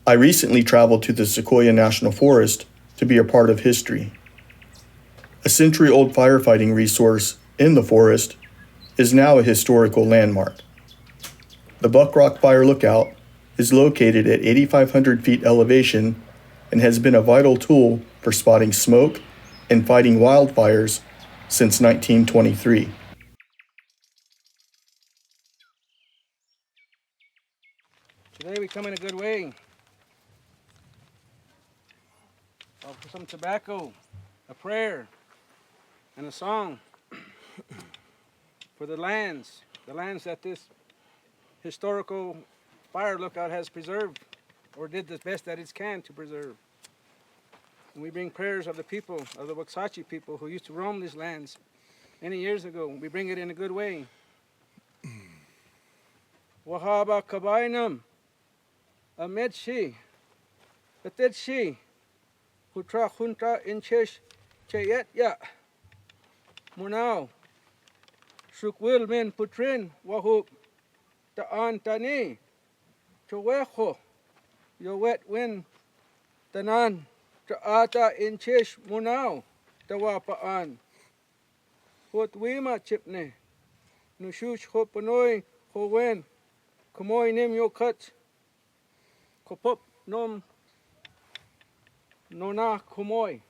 I recently traveled to the Sequoia National Forest to be a part of history. A century-old firefighting resource in the forest is now a historical landmark. The Buck Rock Fire Lookout is located at 8,500 feet elevation and has been a vital tool for spotting smoke and fighting wildfires since 1923. Today we come in a good way. For some tobacco, a prayer, and a song for the lands that this historical fire lookout has preserved, or did the best that it can to preserve. And we bring prayers of the people, of the Waxahachie people who used to roam these lands many years ago. We bring it in a good way. Wahaba kabainam, amedshi, atedshi, hutra junta inchesh chayet ya, munao, shukwil min putrin wahup ta'an tani, chowecho, yowet win tanan, ta'ata inchesh munao, tawapaan, hotwima chipne, nushush hopanoi howen, kumoy nim yokat, kopop nom nona kumoy.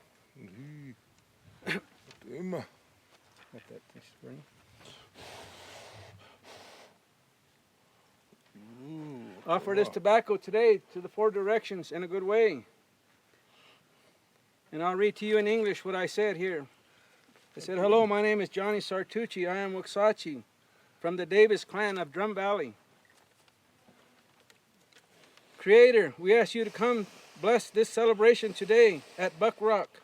Offer this tobacco today to the four directions in a good way. And I'll read to you in English what I said here. I said, hello, my name is Johnny Sartucci. I am Waxahachie from the Davis clan of Drum Valley. Creator, we ask you to come bless this celebration today at Buck Rock.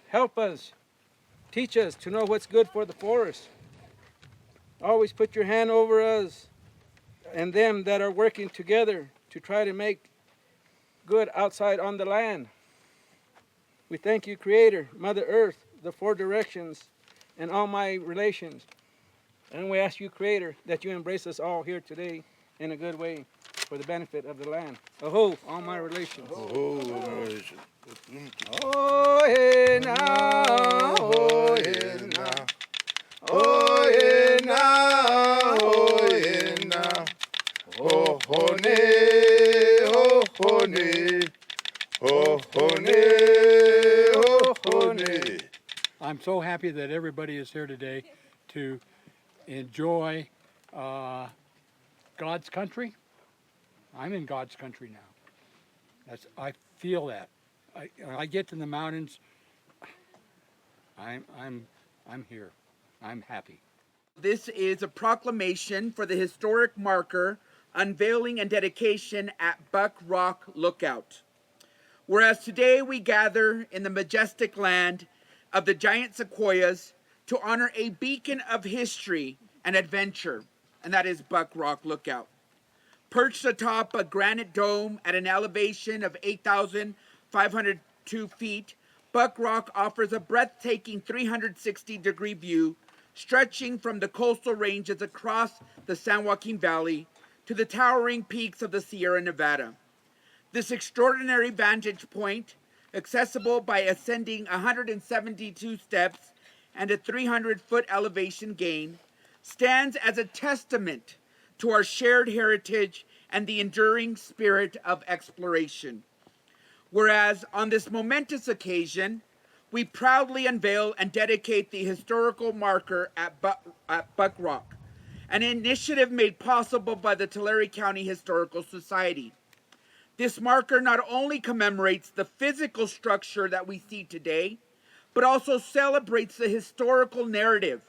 Help us, teach us to know what's good for the forest. Always put your hand over us and them that are working together to try to make good outside on the land. We thank you, Creator, Mother Earth, the four directions, and all my relations. And we ask you, Creator, that you embrace us all here today in a good way for the benefit of the land. Aho, all my relations. Oh, my relations. Oh, hey, now, oh, hey, now. Oh, hey, now, oh, hey, now. Oh, honey, oh, honey, oh, honey, oh, honey. I'm so happy that everybody is here today to enjoy God's country. I'm in God's country now. I feel that. I get to the mountains. I'm here. I'm happy. This is a proclamation for the historic marker unveiling and dedication at Buck Rock Lookout. Whereas today we gather in the majestic land of the giant sequoias to honor a beacon of history and adventure, and that is Buck Rock Lookout. Perched atop a granite dome at an elevation of 8,502 feet, Buck Rock offers a breathtaking 360-degree view stretching from the coastal ranges across the San Joaquin Valley to the towering peaks of the Sierra Nevada. This extraordinary vantage point, accessible by ascending 172 steps and a 300-foot elevation gain, stands as a testament to our shared heritage and the enduring spirit of exploration. Whereas on this momentous occasion, we proudly unveil and dedicate the historical marker at Buck Rock, an initiative made possible by the Tulare County Historical Society. This marker not only commemorates the physical structure that we see today, but also celebrates the historical narrative,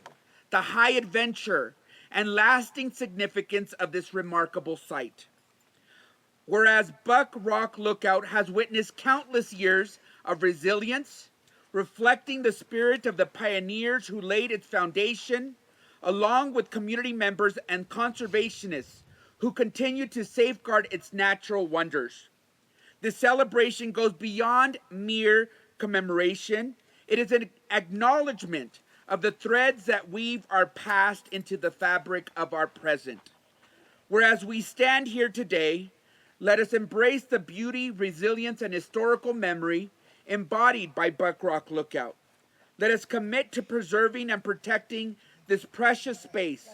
the high adventure, and lasting significance of this remarkable site. Whereas Buck Rock Lookout has witnessed countless years of resilience, reflecting the spirit of the pioneers who laid its foundation, along with community members and conservationists who continue to safeguard its natural wonders. This celebration goes beyond mere commemoration. It is an acknowledgement of the threads that weave our past into the fabric of our present. Whereas we stand here today, Let us embrace the beauty, resilience, and historical memory embodied by Buck Rock Lookout. Let us commit to preserving and protecting this precious space,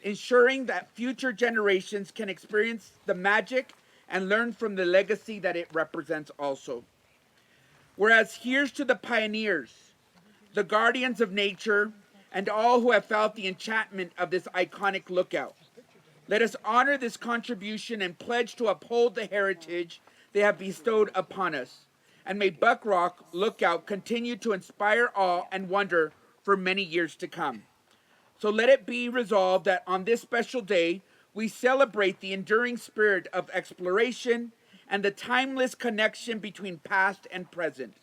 ensuring that future generations can experience the magic and learn from the legacy that it represents also. Whereas here's to the pioneers, the guardians of nature, and all who have felt the enchantment of this iconic lookout. Let us honor this contribution and pledge to uphold the heritage they have bestowed upon us. And may Buck Rock Lookout continue to inspire awe and wonder for many years to come. So let it be resolved that on this special day, we celebrate the enduring spirit of exploration and the timeless connection between past and present.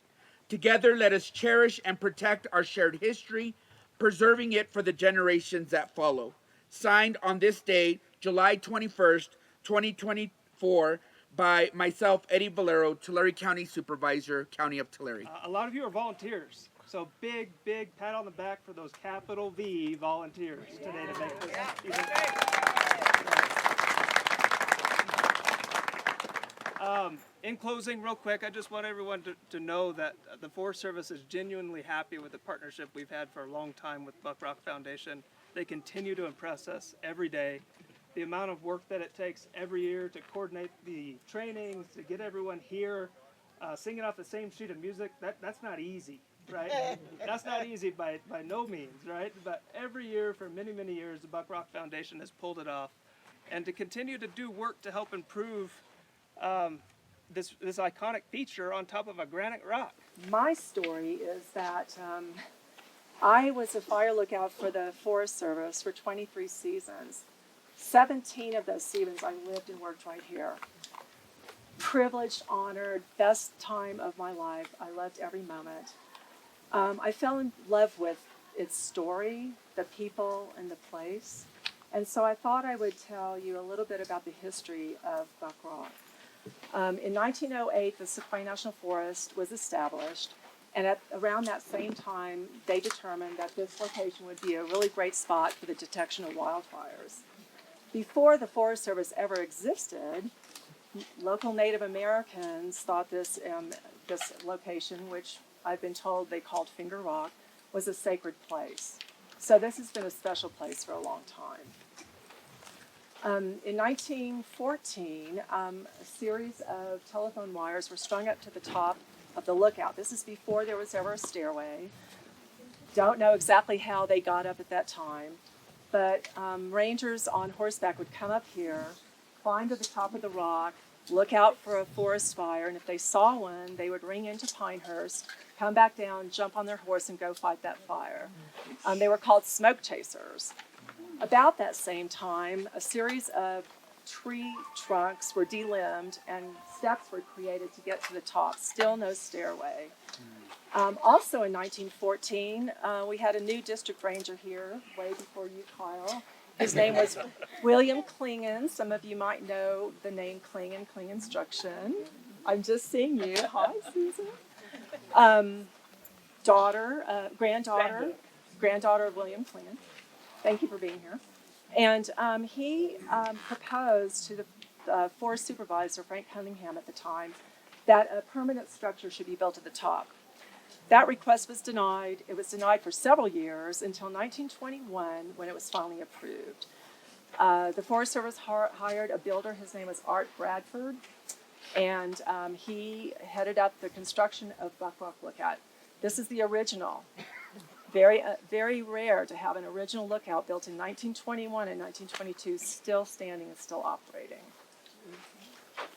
Together, let us cherish and protect our shared history, preserving it for the generations that follow. Signed on this day, July 21st, 2024, by myself, Eddie Valero, Tulare County Supervisor, County of Tulare. A lot of you are volunteers, so big pat on the back for those capital V volunteers today to make this even. In closing, real quick, I just want everyone to know that the Forest Service is genuinely happy with the partnership we've had for a long time with Buck Rock Foundation. They continue to impress us every day. The amount of work that it takes every year to coordinate the trainings, to get everyone here, singing off the same sheet of music, that's not easy, right? That's not easy by no means, right? But every year for many, many years, the Buck Rock Foundation has pulled it off. And to continue to do work to help improve this iconic feature on top of a granite rock. My story is that I was a fire lookout for the Forest Service for 23 seasons. 17 of those seasons I lived and worked right here. Privileged, honored, best time of my life. I loved every moment. I fell in love with its story, the people, and the place. And so I thought I would tell you a little bit about the history of Buck Rock. In 1908, the Sequoia National Forest was established, and around that same time, they determined that this location would be a really great spot for the detection of wildfires. Before the Forest Service ever existed, local Native Americans thought this location, which I've been told they called Finger Rock, was a sacred place. So this has been a special place for a long time. In 1914, a series of telephone wires were strung up to the top of the lookout. This is before there was ever a stairway. Don't know exactly how they got up at that time, but rangers on horseback would come up here, climb to the top of the rock, look out for a forest fire, and if they saw one, they would ring into Pinehurst, come back down, jump on their horse, and go fight that fire. They were called smoke chasers. About that same time, a series of tree trunks were delimbed and steps were created to get to the top. Still no stairway. Also in 1914, we had a new district ranger here, way before you, Kyle. His name was William Klingen. Some of you might know the name Klingen Instruction. I'm just seeing you. Hi, Susan. Granddaughter of William Klingen. Thank you for being here. And he proposed to the forest supervisor, Frank Cunningham at the time, that a permanent structure should be built at the top. That request was denied. It was denied for several years until 1921 when it was finally approved. The Forest Service hired a builder. His name was Art Bradford, and he headed up the construction of Buck Rock Lookout. This is the original. Very rare to have an original lookout built in 1921 and 1922 still standing and still operating.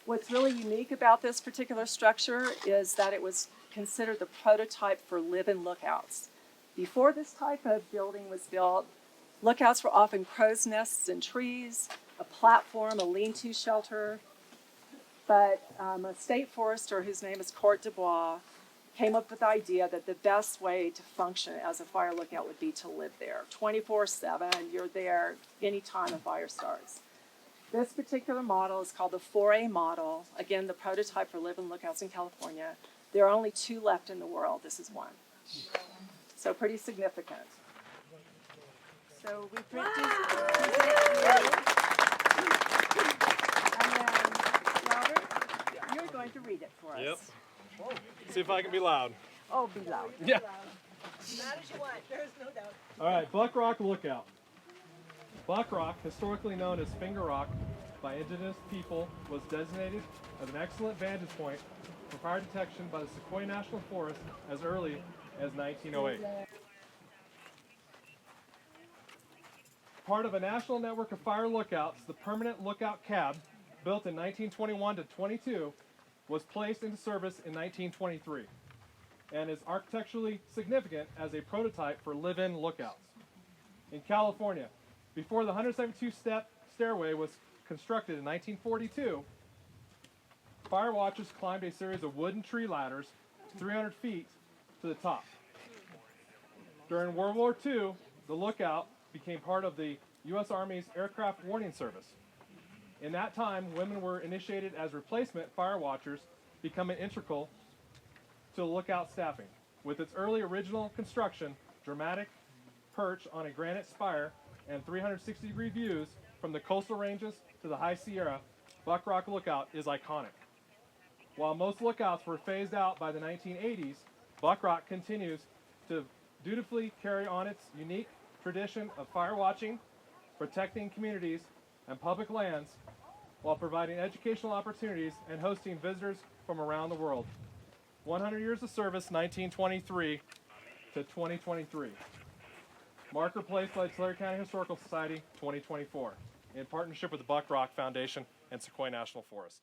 What's really unique about this particular structure is that it was considered the prototype for live-in lookouts. Before this type of building was built, lookouts were often crow's nests in trees, a platform, a lean-to shelter, but a state forester whose name is Court Dubois came up with the idea that the best way to function as a fire lookout would be to live there. 24/7, you're there anytime a fire starts. This particular model is called the 4A model. Again, the prototype for live-in lookouts in California. There are only 2 left in the world. This is one. So pretty significant. So we present you. And then, well, going to read it for us. Yep. See if I can be loud. Oh, be loud. Yeah. Loud as you want, there's no doubt. All right, Buck Rock Lookout. Buck Rock, historically known as Finger Rock by indigenous people, was designated as an excellent vantage point for fire detection by the Sequoia National Forest as early as 1908. Part of a national network of fire lookouts, the permanent lookout cab, built in 1921 to 22, was placed into service in 1923 and is architecturally significant as a prototype for live-in lookouts. In California, before the 172-step stairway was constructed in 1942, fire watchers climbed a series of wooden tree ladders 300 feet to the top. During World War II, the lookout became part of the U.S. Army's Aircraft Warning Service. In that time, women were initiated as replacement fire watchers, becoming integral to the lookout staffing. With its early original construction, dramatic perch on a granite spire, and 360-degree views from the coastal ranges to the High Sierra, Buck Rock Lookout is iconic. While most lookouts were phased out by the 1980s, Buck Rock continues to dutifully carry on its unique tradition of fire watching, protecting communities and public lands, while providing educational opportunities and hosting visitors from around the world. 100 years of service, 1923 to 2023. Marker placed by the Tulare County Historical Society, 2024, in partnership with the Buck Rock Foundation and Sequoia National Forest.